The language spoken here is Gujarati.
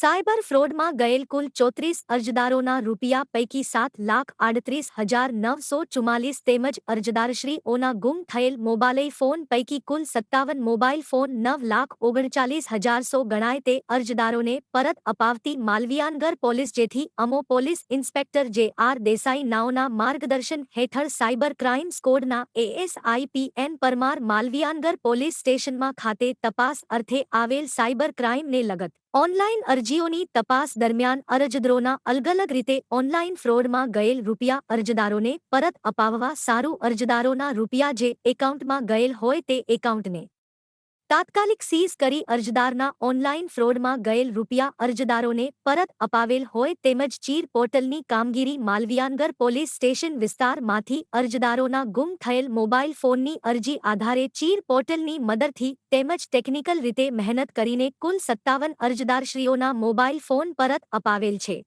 સાયબર ફ્રોડમાં ગયેલ કુલ 34 અરજદારોના રૂપિયા પૈકી 7,38,944 તેમજ અરજદારશ્રીઓના ગુમ થયેલ મોબાઈલ ફોન પૈકી કુલ 57 મોબાઈલ ફોન 9,39,100 ગણાય તે અરજદારોને પરત અપાવતી માલવિયાનગર પોલીસ જેથી અમો પોલીસ ઇન્સ્પેક્ટર જે.આર. દેસાઈ નાઓના માર્ગદર્શન હેઠળ સાયબર ક્રાઇમ સ્કોડના ASI P N. Parmar Malviyanagar police સ્ટેશનમાં ખાતે તપાસ અર્થે આવેલ સાયબર ક્રાઇમને લગત ઓનલાઈન અરજીઓની તપાસ દરમિયાન અરજદારોના અલગ રીતે ઓનલાઈન ફ્રોડમાં ગયેલ રૂપિયા અરજદારોને પરત અપાવવા સારું અરજદારોના રૂપિયા જે એકાઉન્ટમાં ગયેલ હોય તે એકાઉન્ટને તાત્કાલિક સીઝ કરી અરજદારના ઓનલાઈન ફ્રોડમાં ગયેલ રૂપિયા અરજદારોને પરત અપાવેલ હોય તેમજ ચીર પોર્ટલની કામગીરી માલવિયાનગર પોલીસ સ્ટેશન વિસ્તારમાંથી અરજદારોના ગુમ થયેલ મોબાઈલ ફોનની અરજી આધારે ચીર પોર્ટલની મદદથી તેમજ ટેકનિકલ રીતે મહેનત કરીને કુલ 57 અરજદારશ્રીઓના મોબાઈલ ફોન પરત અપાવેલ છે।